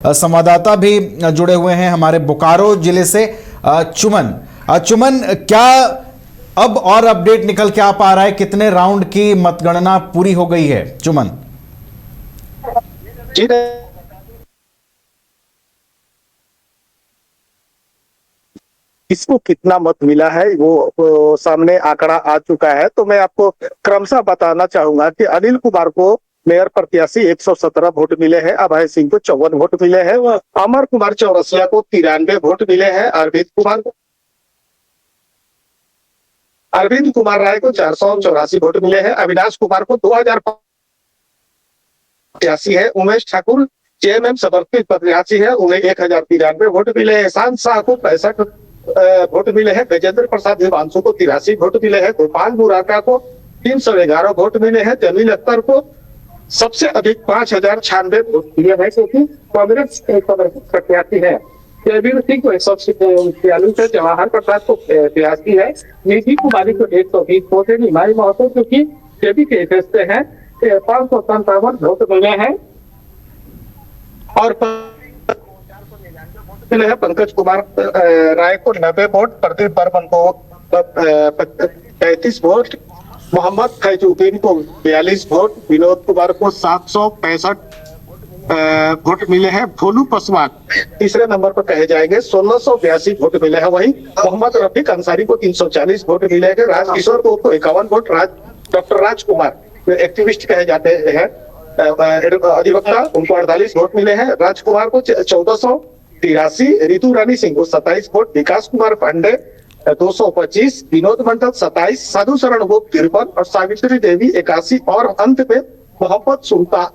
संवाददाता भी जुड़े हुए हैं हमारे बोकारो जिले से। चुमन, चुमन, क्या अब और अपडेट निकल के आ पा रहा है? कितने राउंड की मतगणना पूरी हो गई है चुमन? जी, किसको कितना मत मिला है वो सामने आंकड़ा आ चुका है। तो मैं आपको क्रमशः बताना चाहूंगा कि अनिल कुमार को मेयर प्रत्याशी 117 वोट मिले हैं, अभय सिंह को 54 वोट मिले हैं, अमर कुमार चौरसिया को 93 वोट मिले हैं, अरविंद कुमार राय को 484 वोट मिले हैं, अविनाश कुमार को 2085 है, उमेश ठाकुर जेएमएम समर्थित प्रत्याशी है, उन्हें 1093 वोट मिले हैं, शांत शाह को 65 वोट मिले हैं, गजेंद्र प्रसाद हिमांशु को 83 वोट मिले हैं, गोपाल मुराका को 311 वोट मिले हैं, जमील अख्तर को सबसे अधिक 5096 वोट मिले हैं, क्योंकि कांग्रेस प्रत्याशी है। जयवीर सिंह को 146 है, जवाहर प्रसाद को 82 है, निधि कुमारी को 120 वोट है, निमाई महतो जो कि जेबी के से हैं 557 वोट मिले हैं और मिले हैं। पंकज कुमार राय को 90 वोट, प्रदीप बर्मन को 35 वोट, मोहम्मद फैजुद्दीन को 42 वोट, विनोद कुमार को 765 वोट मिले हैं, भोलू पासवान तीसरे नंबर पर कहे जाएंगे 1682 वोट मिले हैं, वहीं मोहम्मद रफीक अंसारी को 340 वोट मिले हैं, राजकिशोर को 51 वोट, डॉक्टर राजकुमार एक्टिविस्ट कहे जाते हैं अधिवक्ता, उनको 48 वोट मिले हैं, राजकुमार को 1483, रितु रानी सिंह को 27 वोट, विकास कुमार पांडे 225, विनोद मंडल 27, साधु शरण को 53 और सावित्री देवी 81 और अंत में मोहम्मद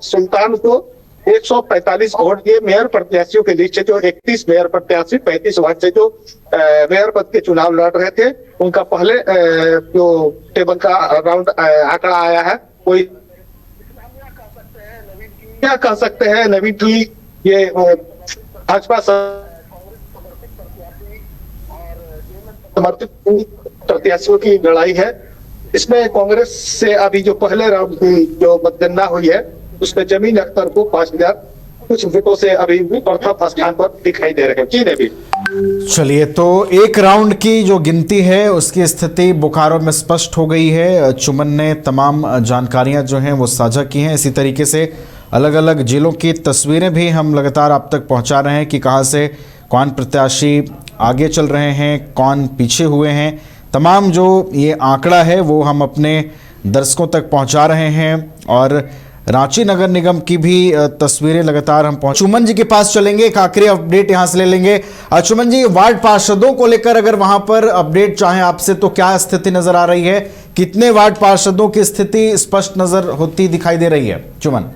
सुल्तान को 145 वोट दिए। मेयर प्रत्याशियों के लिस्ट से जो 31 मेयर प्रत्याशी 35 वार्ड से जो मेयर पद के चुनाव लड़ रहे थे, उनका पहले जो टेबल का राउंड आंकड़ा आया है, कोई क्या कह सकते हैं नवीन की ये भाजपा समर्थित प्रत्याशियों की लड़ाई है। इसमें कांग्रेस से अभी जो पहले राउंड की जो मतगणना हुई है, उसमें जमीन अख्तर को 5000 कुछ वोटों से अभी प्रथम स्थान पर दिखाई दे रहे हैं। जी भी चलिए, तो एक राउंड की जो गिनती है उसकी स्थिति बोकारो में स्पष्ट हो गई है। चुमन ने तमाम जानकारियां जो हैं वो साझा की हैं। इसी तरीके से अलग अलग जिलों की तस्वीरें भी हम लगातार आप तक पहुंचा रहे हैं कि कहां से कौन प्रत्याशी आगे चल रहे हैं, कौन पीछे हुए हैं। तमाम जो ये आंकड़ा है वो हम अपने दर्शकों तक पहुंचा रहे हैं और रांची नगर निगम की भी तस्वीरें लगातार हम चुमन जी के पास चलेंगे, एक आखिरी अपडेट यहां से ले लेंगे। चुमन जी, वार्ड पार्षदों को लेकर अगर वहां पर अपडेट चाहें आपसे तो क्या स्थिति नजर आ रही है? कितने वार्ड पार्षदों की स्थिति स्पष्ट नजर होती दिखाई दे रही है चुमन?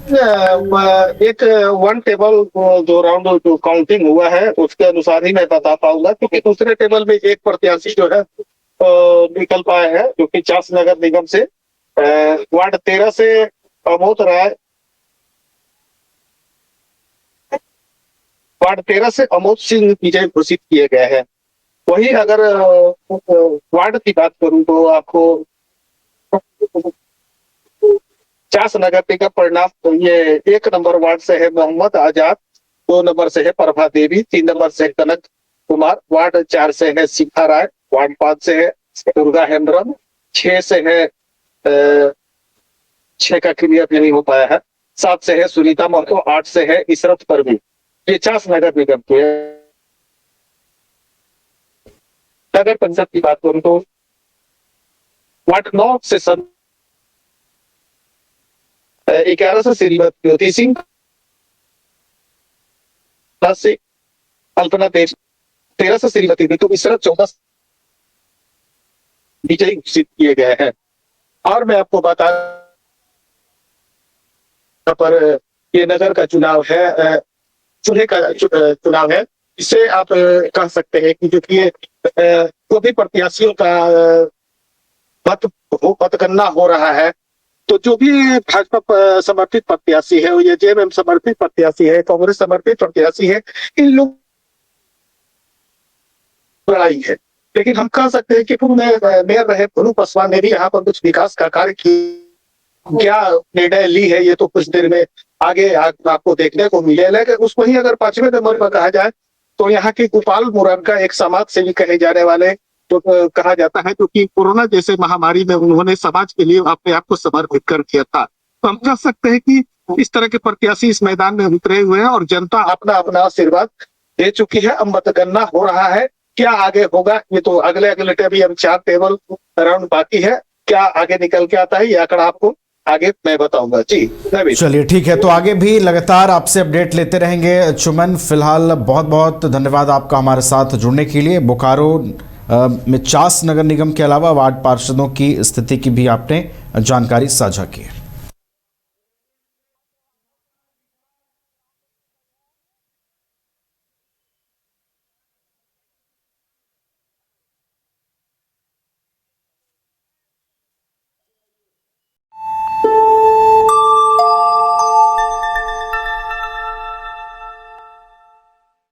एक वन टेबल जो राउंड जो काउंटिंग हुआ है उसके अनुसार ही मैं बता पाऊंगा, क्योंकि दूसरे टेबल में एक प्रत्याशी जो है निकल पाए हैं, जो कि चास नगर निगम से वार्ड 13 से अमोद राय, वार्ड 13 से अमोद सिंह विजय घोषित किए गए हैं। वही अगर वार्ड की बात करूं तो आपको चास नगर निगम परिणाम तो ये 1 नंबर वार्ड से है मोहम्मद आजाद, 2 नंबर से है प्रभा देवी, 3 नंबर से है कनक कुमार, वार्ड 4 से है शिखा राय, वार्ड 5 से है दुर्गा हेम्ब्रम, 6 से है 6 का क्लियर नहीं हो पाया है, 7 से है सुनीता महतो, 8 से है इसरत परवीन। ये चास नगर निगम के नगर परिषद की बात करूं तो वार्ड 9 से 11 से श्रीमती ज्योति सिंह, से कल्पना देव, 13 से श्रीमती ऋतु मिश्रा, 14 विजयी घोषित किए गए हैं। और मैं आपको बता पर ये नगर का चुनाव है, चूल्हे का चुनाव है। इसे आप कह सकते हैं कि जो कि जो भी प्रत्याशियों का मतगणना हो रहा है, तो जो भी भाजपा समर्थित प्रत्याशी है, ये जेएमएम समर्थित प्रत्याशी है, कांग्रेस समर्थित प्रत्याशी है, इन लोग लड़ाई है। लेकिन हम कह सकते हैं कि मेयर रहे भोलू पासवान ने भी यहाँ पर कुछ विकास का कार्य किया, क्या निर्णय ली है ये तो कुछ देर में आगे आपको देखने को मिलेगा। लेकिन उसको ही अगर 5वें नंबर पर कहा जाए तो यहाँ की गोपाल मुरारका एक समाज सेवी कहे जाने वाले तो कहा जाता है, क्योंकि कोरोना जैसे महामारी में उन्होंने समाज के लिए अपने आप को समर्पित कर दिया था। तो हम कह सकते हैं कि इस तरह के प्रत्याशी इस मैदान में उतरे हुए हैं और जनता अपना अपना आशीर्वाद दे चुकी है। अब मतगणना हो रहा है, क्या आगे होगा ये तो अगले अभी हम 4 टेबल राउंड बाकी है, क्या आगे निकल के आता है ये आंकड़ा आपको आगे मैं बताऊंगा। जी नवीन। चलिए ठीक है, तो आगे भी लगातार आपसे अपडेट लेते रहेंगे चुमन। फिलहाल बहुत बहुत धन्यवाद आपका हमारे साथ जुड़ने के लिए। बोकारो में 50 नगर निगम के अलावा वार्ड पार्षदों की स्थिति की भी आपने जानकारी साझा की।